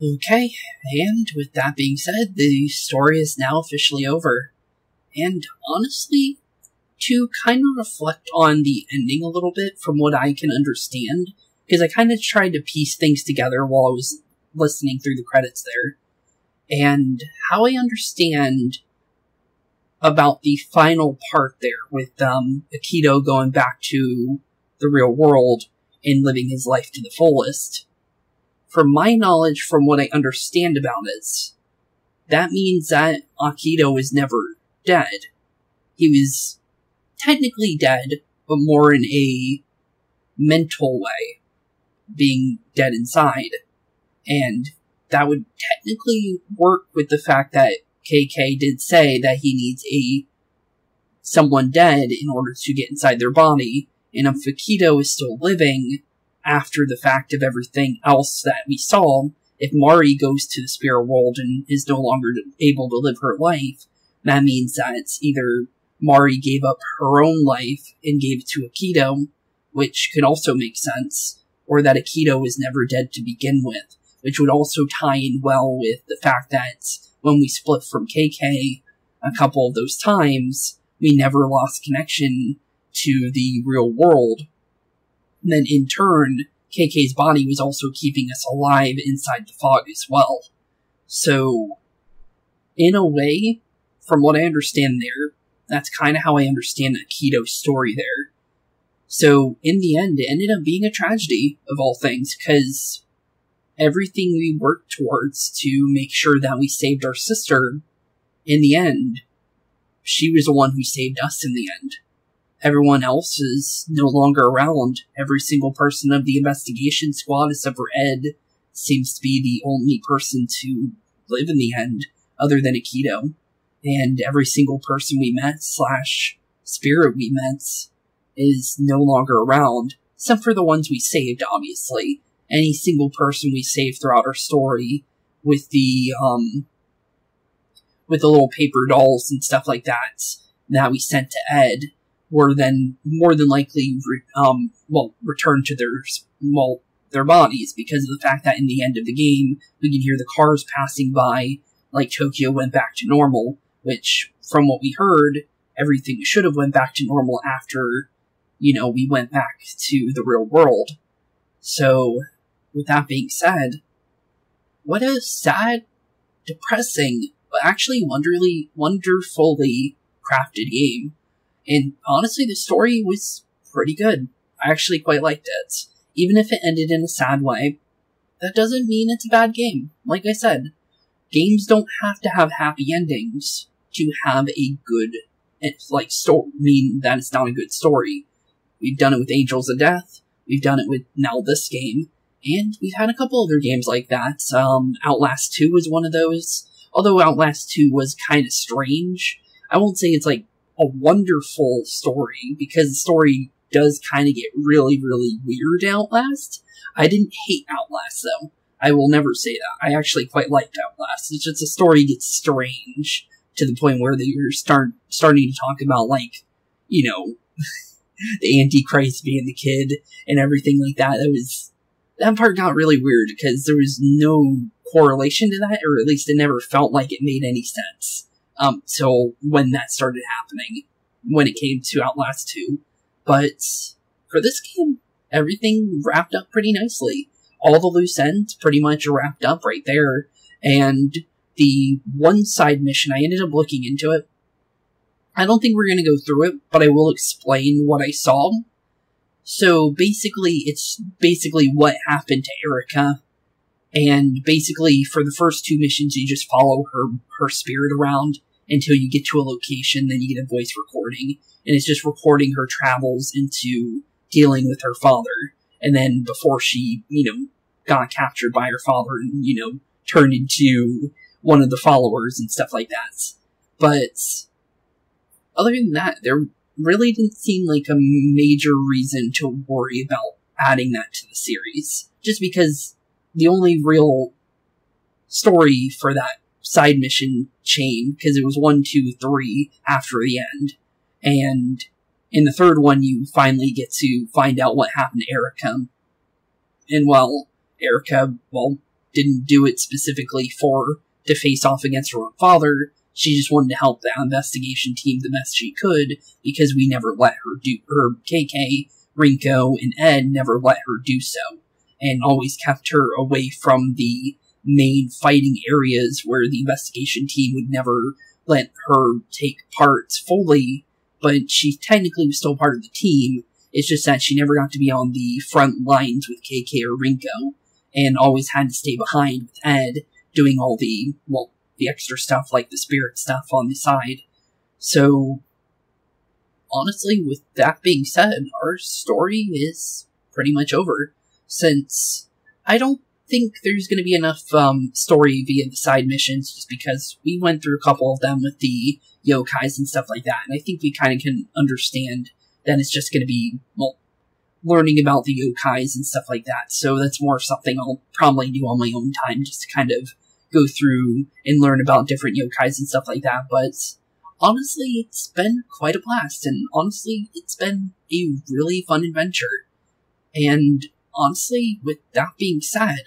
Okay, and with that being said, the story is now officially over. And honestly, to kind of reflect on the ending a little bit from what I can understand, because I kind of tried to piece things together while I was listening through the credits there, and how I understand about the final part there with Akito going back to the real world and living his life to the fullest. From my knowledge, from what I understand about it, that means that Akito is never dead. He was technically dead, but more in a mental way, being dead inside. And that would technically work with the fact that KK did say that he needs someone dead in order to get inside their body, and if Akito is still living after the fact of everything else that we saw, if Mari goes to the spirit world and is no longer able to live her life, that means that it's either Mari gave up her own life and gave it to Akito, which could also make sense, or that Akito is never dead to begin with, which would also tie in well with the fact that when we split from KK a couple of those times, we never lost connection to the real world. And then in turn, KK's body was also keeping us alive inside the fog as well. So, in a way, from what I understand there, that's kind of how I understand Akito's story there. So, in the end, it ended up being a tragedy, of all things, because everything we worked towards to make sure that we saved our sister, in the end, she was the one who saved us in the end. Everyone else is no longer around. Every single person of the investigation squad, except for Ed, seems to be the only person to live in the end, other than Akito. And every single person we met, / spirit we met, is no longer around, except for the ones we saved, obviously. Any single person we saved throughout our story, with the little paper dolls and stuff like that we sent to Ed, were then more than likely returned to their bodies, because of the fact that in the end of the game we can hear the cars passing by, like Tokyo went back to normal, which, from what we heard, everything should have went back to normal after, we went back to the real world. So, with that being said, what a sad, depressing, but actually wonderfully crafted game. And honestly, the story was pretty good. I actually quite liked it. Even if it ended in a sad way, that doesn't mean it's a bad game. Like I said, games don't have to have happy endings to have a good, story. Mean that it's not a good story. We've done it with Angels of Death. We've done it with now this game. And we've had a couple other games like that. Outlast 2 was one of those. Although Outlast 2 was kind of strange. I won't say it's like a wonderful story, because the story does kind of get really, really weird in Outlast. I didn't hate Outlast, though. I will never say that. I actually quite liked Outlast. It's just the story gets strange to the point where they're starting to talk about, the Antichrist being the kid and everything like that. That part got really weird, because there was no correlation to that, or at least it never felt like it made any sense. So when that started happening, when it came to Outlast 2. But for this game, everything wrapped up pretty nicely. All the loose ends pretty much wrapped up right there. And the one side mission, I ended up looking into it. I don't think we're going to go through it, but I will explain what I saw. So basically, it's what happened to Erika. And basically, for the first 2 missions, you just follow her spirit around until you get to a location, then you get a voice recording. And it's just recording her travels into dealing with her father. And then before she, got captured by her father and, turned into one of the followers and stuff like that. But other than that, there really didn't seem like a major reason to worry about adding that to the series. Just because the only real story for that side mission chain, because it was 1, 2, 3 after the end, and in the third one you finally get to find out what happened to Erika. And Erika, didn't do it specifically to face off against her own father. She just wanted to help the investigation team the best she could, because we never let her do, her KK, Rinko, and Ed never let her do so, and always kept her away from the main fighting areas where the investigation team would never let her take parts fully, but she technically was still part of the team. It's just that she never got to be on the front lines with KK or Rinko, and always had to stay behind with Ed, doing all the, well, the extra stuff like the spirit stuff on the side. So, honestly, with that being said, our story is pretty much over, since I don't think there's going to be enough story via the side missions, just because we went through a couple of them with the yokais and stuff like that, and I think we kind of can understand that it's just going to be, well, learning about the yokais and stuff like that, so that's more something I'll probably do on my own time, just to kind of go through and learn about different yokais and stuff like that. But honestly, it's been quite a blast, and honestly, it's been a really fun adventure. And honestly, with that being said,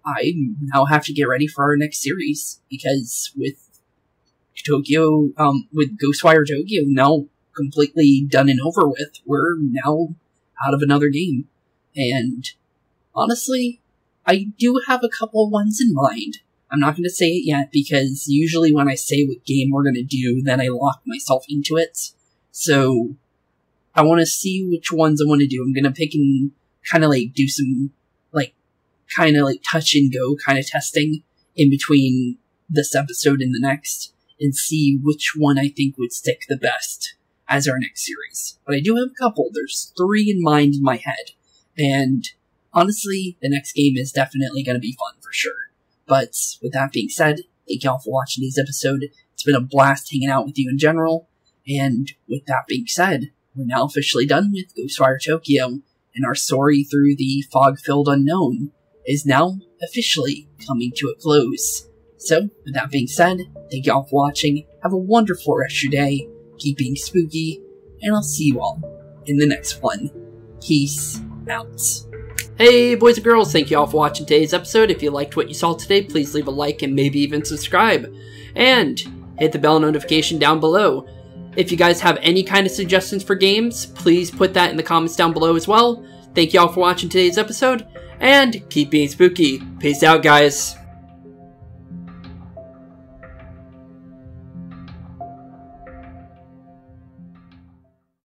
I now have to get ready for our next series, because with Tokyo, with Ghostwire Tokyo now completely done and over with, we're now out of another game. And honestly, I do have a couple ones in mind. I'm not going to say it yet, because usually when I say what game we're going to do, then I lock myself into it. So, I want to see which ones I want to do. I'm going to pick and kind of like do some, like, kind of like touch and go kind of testing in between this episode and the next, and see which one I think would stick the best as our next series. But I do have a couple. There's 3 in mind in my head, and honestly, the next game is definitely going to be fun for sure. But with that being said, thank y'all for watching today's episode. It's been a blast hanging out with you in general. And with that being said, we're now officially done with Ghostwire Tokyo, and our story through the fog-filled unknown is now officially coming to a close. So, with that being said, thank y'all for watching. Have a wonderful rest of your day. Keep being spooky, and I'll see you all in the next one. Peace out. Hey boys and girls, thank you all for watching today's episode. If you liked what you saw today, please leave a like and maybe even subscribe. And hit the bell notification down below. If you guys have any kind of suggestions for games, please put that in the comments down below as well. Thank you all for watching today's episode, and keep being spooky. Peace out, guys.